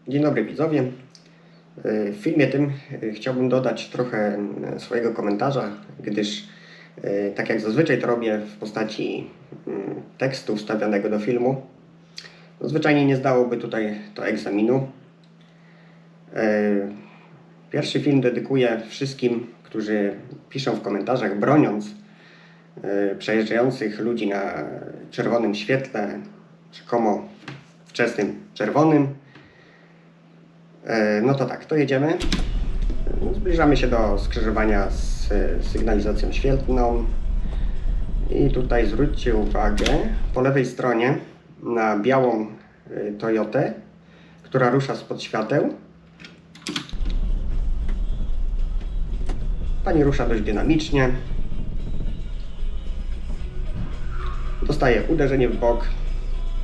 Dzień dobry widzowie. W filmie tym chciałbym dodać trochę swojego komentarza, gdyż tak jak zazwyczaj to robię w postaci tekstu wstawionego do filmu, zwyczajnie nie zdałoby tutaj to egzaminu. Pierwszy film dedykuję wszystkim, którzy piszą w komentarzach, broniąc przejeżdżających ludzi na czerwonym świetle, rzekomo wczesnym czerwonym. No to tak, to jedziemy. Zbliżamy się do skrzyżowania z sygnalizacją świetlną. I tutaj zwróćcie uwagę, po lewej stronie na białą Toyotę, która rusza spod świateł. Pani rusza dość dynamicznie. Dostaje uderzenie w bok,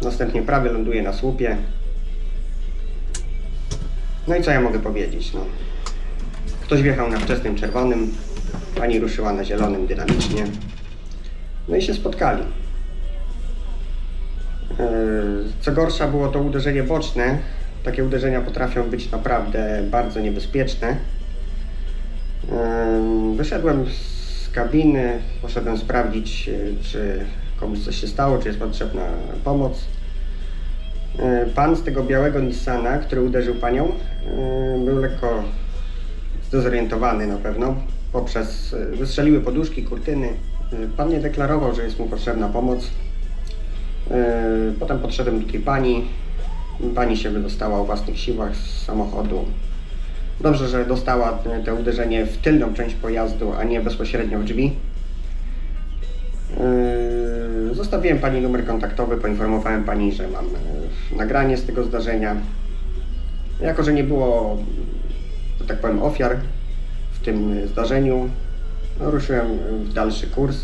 następnie prawie ląduje na słupie. No i co ja mogę powiedzieć? No. Ktoś wjechał na wczesnym czerwonym, pani ruszyła na zielonym dynamicznie. No i się spotkali. Co gorsza, było to uderzenie boczne. Takie uderzenia potrafią być naprawdę bardzo niebezpieczne. Wyszedłem z kabiny, poszedłem sprawdzić, czy komuś coś się stało, czy jest potrzebna pomoc. Pan z tego białego Nissana, który uderzył panią, był lekko zdezorientowany na pewno. Wystrzeliły poduszki, kurtyny. Pan nie deklarował, że jest mu potrzebna pomoc. Potem podszedłem do tej pani. Pani się wydostała o własnych siłach z samochodu. Dobrze, że dostała to uderzenie w tylną część pojazdu, a nie bezpośrednio w drzwi. Zostawiłem pani numer kontaktowy, poinformowałem pani, że mam nagranie z tego zdarzenia. Jako że nie było, że tak powiem, ofiar w tym zdarzeniu, ruszyłem w dalszy kurs.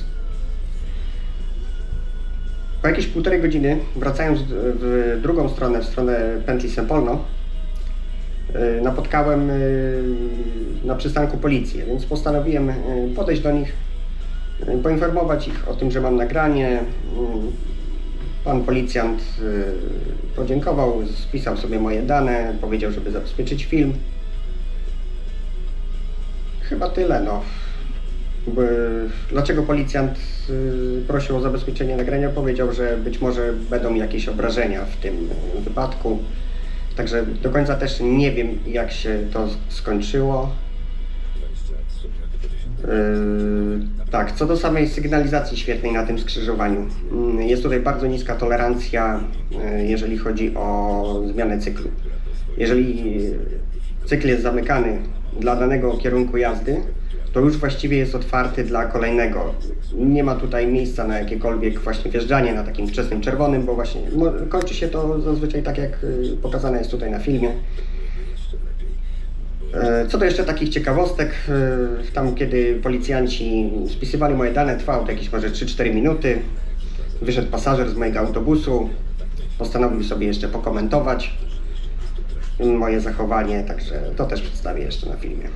Po jakieś 1,5 godziny, wracając w drugą stronę, w stronę pętli Sempolno, napotkałem na przystanku policję, więc postanowiłem podejść do nich, poinformować ich o tym, że mam nagranie. Pan policjant podziękował, spisał sobie moje dane, powiedział, żeby zabezpieczyć film. Chyba tyle, no. Dlaczego policjant prosił o zabezpieczenie nagrania? Powiedział, że być może będą jakieś obrażenia w tym wypadku. Także do końca też nie wiem, jak się to skończyło. Tak, co do samej sygnalizacji świetlnej na tym skrzyżowaniu. Jest tutaj bardzo niska tolerancja, jeżeli chodzi o zmianę cyklu. Jeżeli cykl jest zamykany dla danego kierunku jazdy, to już właściwie jest otwarty dla kolejnego. Nie ma tutaj miejsca na jakiekolwiek właśnie wjeżdżanie na takim wczesnym czerwonym, bo właśnie kończy się to zazwyczaj tak, jak pokazane jest tutaj na filmie. Co do jeszcze takich ciekawostek, tam kiedy policjanci spisywali moje dane, trwało to jakieś może 3-4 minuty. Wyszedł pasażer z mojego autobusu, postanowił sobie jeszcze pokomentować moje zachowanie, także to też przedstawię jeszcze na filmie.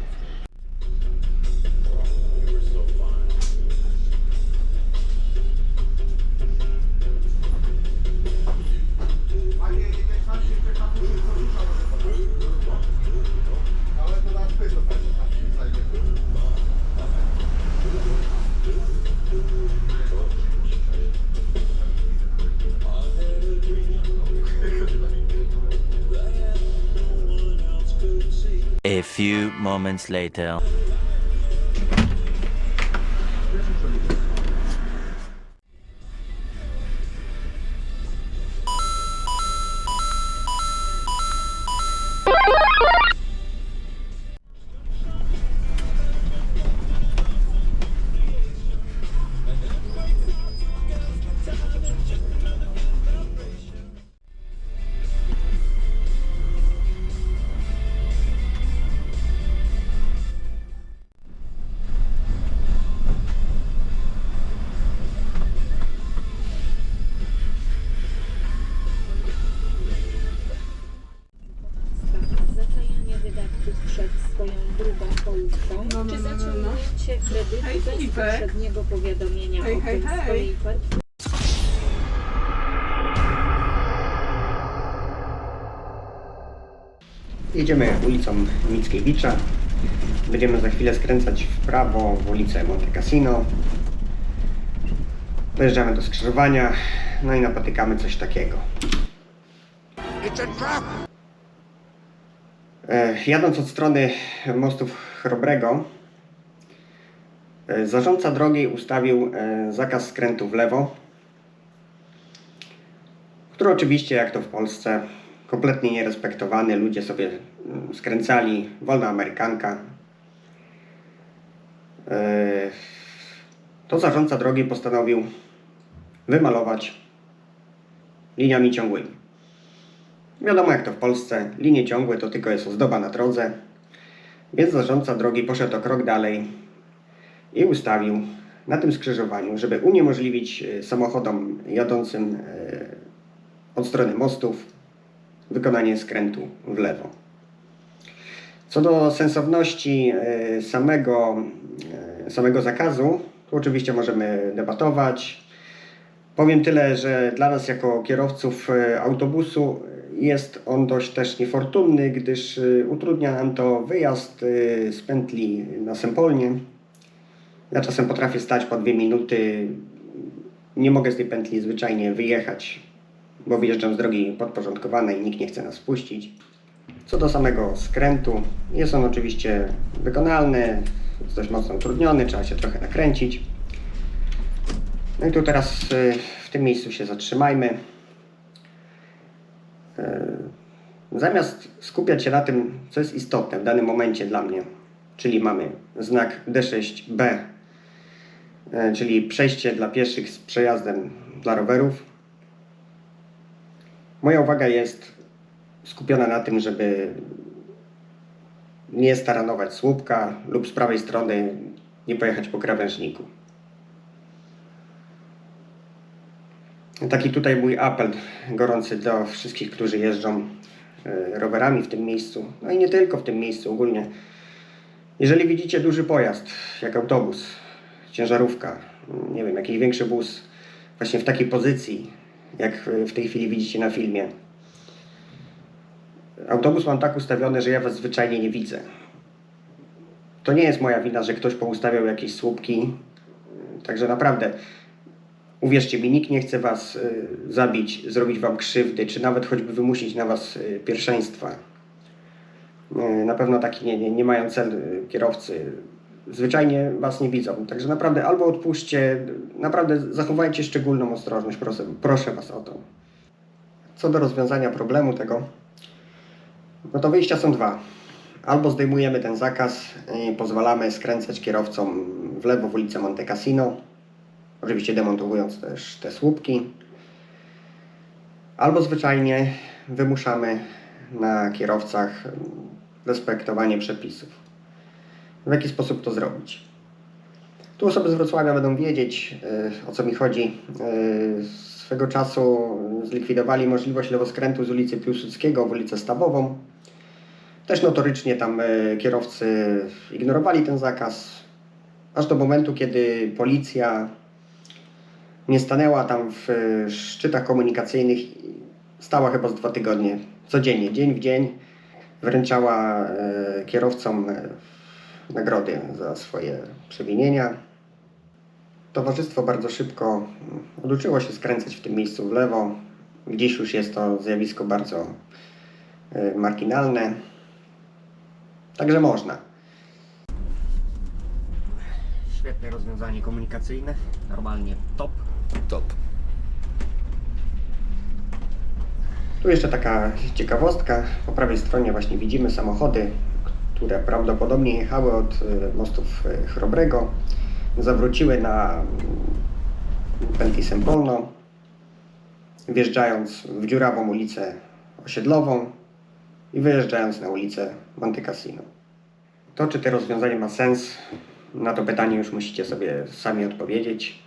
A few moments later. Przed swoją drugą połówką, czy zaciągnięcie kredytu bez poprzedniego powiadomienia o tym swojej partnerze? Jedziemy ulicą Mickiewicza. Będziemy za chwilę skręcać w prawo w ulicę Monte Cassino. Dojeżdżamy do skrzyżowania, no i napotykamy coś takiego. Jadąc od strony mostów Chrobrego, zarządca drogi ustawił zakaz skrętu w lewo, który oczywiście, jak to w Polsce, kompletnie nierespektowany. Ludzie sobie skręcali, wolna amerykanka. To zarządca drogi postanowił wymalować liniami ciągłymi. Wiadomo, jak to w Polsce, linie ciągłe to tylko jest ozdoba na drodze, więc zarządca drogi poszedł o krok dalej i ustawił na tym skrzyżowaniu, żeby uniemożliwić samochodom jadącym od strony mostów wykonanie skrętu w lewo. Co do sensowności samego zakazu, to oczywiście możemy debatować. Powiem tyle, że dla nas jako kierowców autobusu jest on dość też niefortunny, gdyż utrudnia nam to wyjazd z pętli na Sempolnie. Ja czasem potrafię stać po 2 minuty, nie mogę z tej pętli zwyczajnie wyjechać, bo wyjeżdżam z drogi podporządkowanej i nikt nie chce nas wpuścić. Co do samego skrętu, jest on oczywiście wykonalny, jest dość mocno utrudniony, trzeba się trochę nakręcić. No i tu teraz w tym miejscu się zatrzymajmy. Zamiast skupiać się na tym, co jest istotne w danym momencie dla mnie, czyli mamy znak D6B, czyli przejście dla pieszych z przejazdem dla rowerów, moja uwaga jest skupiona na tym, żeby nie staranować słupka lub z prawej strony nie pojechać po krawężniku. Taki tutaj mój apel gorący do wszystkich, którzy jeżdżą rowerami w tym miejscu, no i nie tylko w tym miejscu, ogólnie. Jeżeli widzicie duży pojazd, jak autobus, ciężarówka, nie wiem, jakiś większy bus, właśnie w takiej pozycji, jak w tej chwili widzicie na filmie, autobus mam tak ustawiony, że ja was zwyczajnie nie widzę. To nie jest moja wina, że ktoś poustawiał jakieś słupki, także naprawdę, uwierzcie mi, nikt nie chce was zabić, zrobić wam krzywdy, czy nawet choćby wymusić na was pierwszeństwa. Na pewno taki nie mają cel kierowcy. Zwyczajnie was nie widzą. Także naprawdę albo odpuśćcie, naprawdę zachowajcie szczególną ostrożność, proszę was o to. Co do rozwiązania problemu tego, no to wyjścia są 2. Albo zdejmujemy ten zakaz i pozwalamy skręcać kierowcom w lewo w ulicę Monte Cassino, oczywiście demontowując też te słupki, albo zwyczajnie wymuszamy na kierowcach respektowanie przepisów. W jaki sposób to zrobić? Tu osoby z Wrocławia będą wiedzieć, o co mi chodzi. Swego czasu zlikwidowali możliwość lewoskrętu z ulicy Piłsudskiego w ulicę Stawową. Też notorycznie tam kierowcy ignorowali ten zakaz, aż do momentu, kiedy policja nie stanęła tam w szczytach komunikacyjnych, stała chyba z 2 tygodnie, codziennie, dzień w dzień, wręczała kierowcom nagrody za swoje przewinienia. Towarzystwo bardzo szybko oduczyło się skręcać w tym miejscu w lewo. Dziś już jest to zjawisko bardzo marginalne. Także można. Świetne rozwiązanie komunikacyjne. Normalnie top. Top. Tu jeszcze taka ciekawostka. Po prawej stronie właśnie widzimy samochody, które prawdopodobnie jechały od mostów Chrobrego. Zawróciły na pętli Sempolno, wjeżdżając w dziurawą ulicę Osiedlową i wyjeżdżając na ulicę Monte Cassino. To, czy to rozwiązanie ma sens, na to pytanie już musicie sobie sami odpowiedzieć.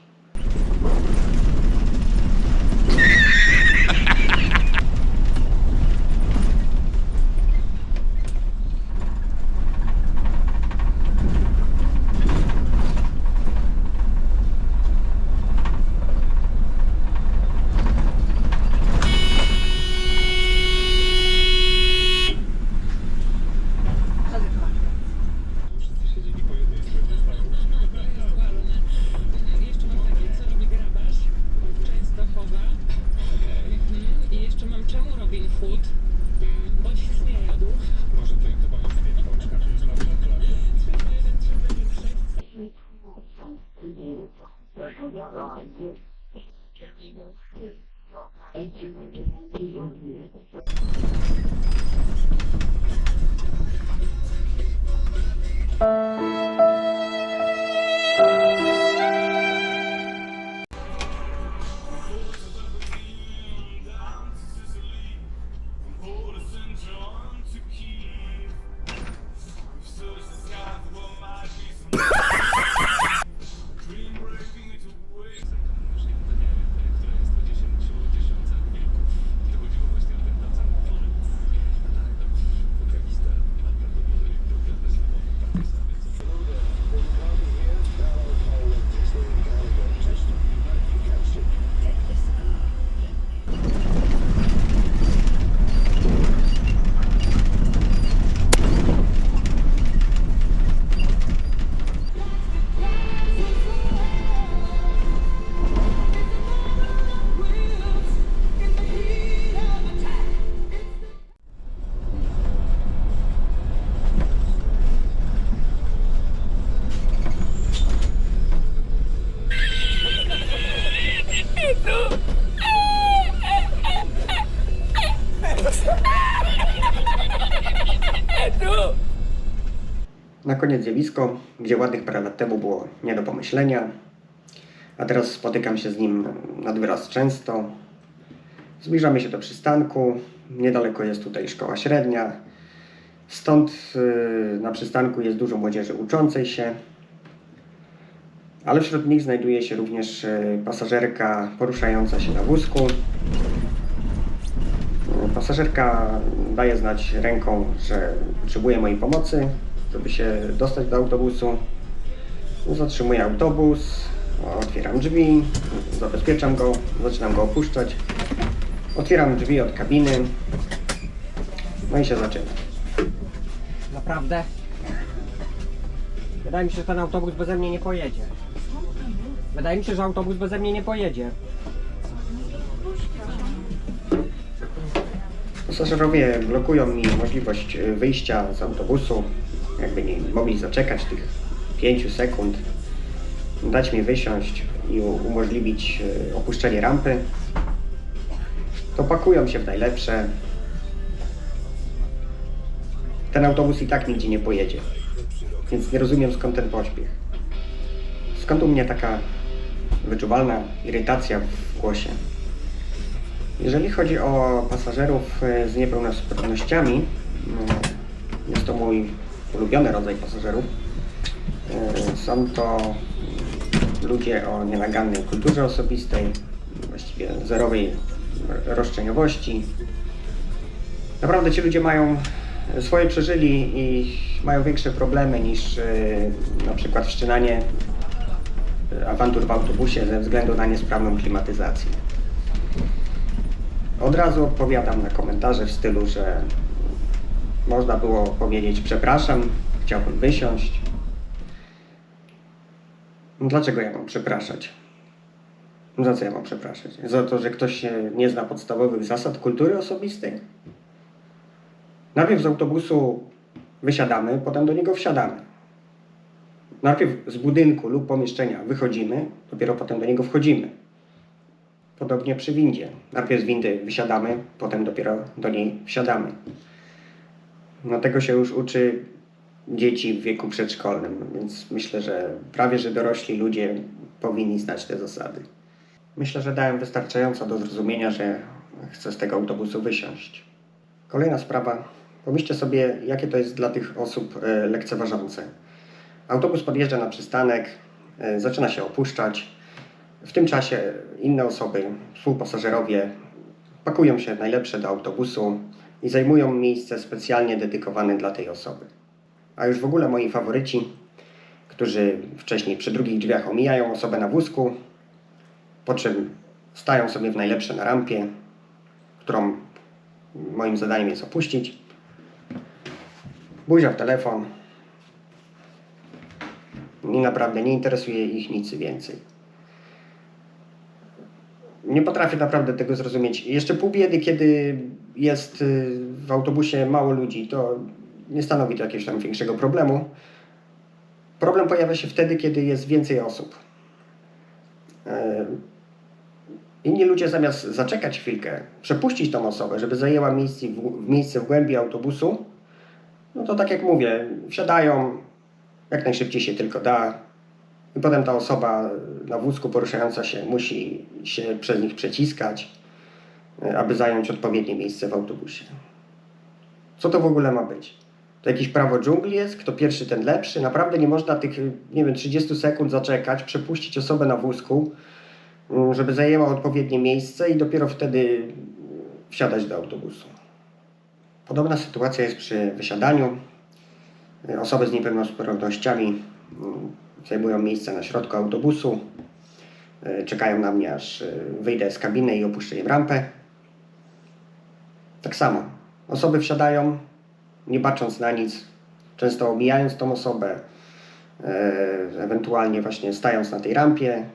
Na koniec zjawisko, gdzie ładnych parę lat temu było nie do pomyślenia, a teraz spotykam się z nim nad wyraz często. Zbliżamy się do przystanku, niedaleko jest tutaj szkoła średnia, stąd na przystanku jest dużo młodzieży uczącej się, ale wśród nich znajduje się również pasażerka poruszająca się na wózku. Pasażerka daje znać ręką, że potrzebuje mojej pomocy, żeby się dostać do autobusu. Zatrzymuję autobus, otwieram drzwi, zabezpieczam go, zaczynam go opuszczać. Otwieram drzwi od kabiny, no i się zaczyna. Naprawdę? Wydaje mi się, że ten autobus beze mnie nie pojedzie. Wydaje mi się, że autobus beze mnie nie pojedzie. Pasażerowie blokują mi możliwość wyjścia z autobusu, jakby nie mogli zaczekać tych 5 sekund, dać mi wysiąść i umożliwić opuszczenie rampy. To pakują się w najlepsze. Ten autobus i tak nigdzie nie pojedzie, więc nie rozumiem, skąd ten pośpiech. Skąd u mnie taka wyczuwalna irytacja w głosie. Jeżeli chodzi o pasażerów z niepełnosprawnościami, jest to mój ulubiony rodzaj pasażerów. Są to ludzie o nienagannej kulturze osobistej, właściwie zerowej roszczeniowości. Naprawdę ci ludzie mają swoje przeżyli i mają większe problemy niż na przykład wszczynanie awantur w autobusie ze względu na niesprawną klimatyzację. Od razu odpowiadam na komentarze w stylu, że można było powiedzieć przepraszam, chciałbym wysiąść. Dlaczego ja mam przepraszać? Za co ja mam przepraszać? Za to, że ktoś nie zna podstawowych zasad kultury osobistej? Najpierw z autobusu wysiadamy, potem do niego wsiadamy. Najpierw z budynku lub pomieszczenia wychodzimy, dopiero potem do niego wchodzimy. Podobnie przy windzie. Najpierw z windy wysiadamy, potem dopiero do niej wsiadamy. No tego się już uczy dzieci w wieku przedszkolnym, więc myślę, że prawie że dorośli ludzie powinni znać te zasady. Myślę, że dałem wystarczająco do zrozumienia, że chcę z tego autobusu wysiąść. Kolejna sprawa. Pomyślcie sobie, jakie to jest dla tych osób lekceważące. Autobus podjeżdża na przystanek, zaczyna się opuszczać. W tym czasie inne osoby, współpasażerowie pakują się najlepsze do autobusu i zajmują miejsce specjalnie dedykowane dla tej osoby. A już w ogóle moi faworyci, którzy wcześniej przy drugich drzwiach omijają osobę na wózku, po czym stają sobie w najlepsze na rampie, którą moim zadaniem jest opuścić. Buzia w telefon i naprawdę nie interesuje ich nic więcej. Nie potrafię naprawdę tego zrozumieć. Jeszcze pół biedy, kiedy jest w autobusie mało ludzi, to nie stanowi to jakiegoś tam większego problemu. Problem pojawia się wtedy, kiedy jest więcej osób. Inni ludzie zamiast zaczekać chwilkę, przepuścić tą osobę, żeby zajęła miejsce w głębi autobusu, no to tak jak mówię, wsiadają jak najszybciej się tylko da i potem ta osoba na wózku poruszająca się musi się przez nich przeciskać, aby zająć odpowiednie miejsce w autobusie. Co to w ogóle ma być? To jakieś prawo dżungli jest? Kto pierwszy, ten lepszy? Naprawdę nie można tych, nie wiem, 30 sekund zaczekać, przepuścić osobę na wózku, żeby zajęła odpowiednie miejsce i dopiero wtedy wsiadać do autobusu. Podobna sytuacja jest przy wysiadaniu. Osoby z niepełnosprawnościami zajmują miejsce na środku autobusu. Czekają na mnie, aż wyjdę z kabiny i opuszczę im rampę. Tak samo. Osoby wsiadają, nie bacząc na nic, często omijając tą osobę, ewentualnie właśnie stając na tej rampie.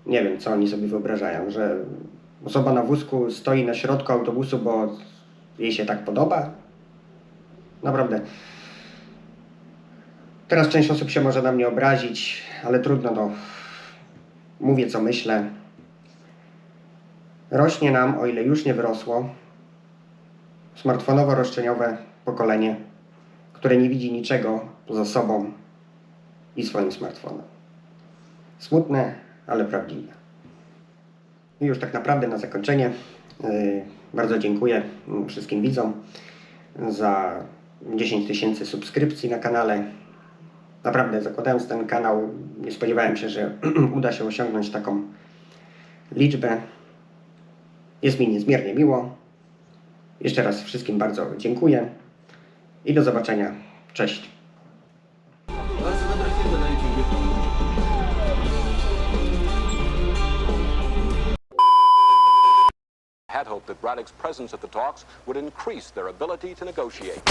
Nie wiem, co oni sobie wyobrażają, że osoba na wózku stoi na środku autobusu, bo jej się tak podoba. Naprawdę. Teraz część osób się może na mnie obrazić, ale trudno, no. Mówię, co myślę. Rośnie nam, o ile już nie wyrosło, smartfonowo-roszczeniowe pokolenie, które nie widzi niczego poza sobą i swoim smartfonem. Smutne, ale prawdziwe. I już tak naprawdę na zakończenie bardzo dziękuję wszystkim widzom za 10 000 subskrypcji na kanale. Naprawdę zakładając ten kanał nie spodziewałem się, że uda się osiągnąć taką liczbę. Jest mi niezmiernie miło. Jeszcze raz wszystkim bardzo dziękuję i do zobaczenia. Cześć. Bardzo dobre filmy na YouTube. Had hoped that Braddock's presence at the talks would increase their ability to negotiate.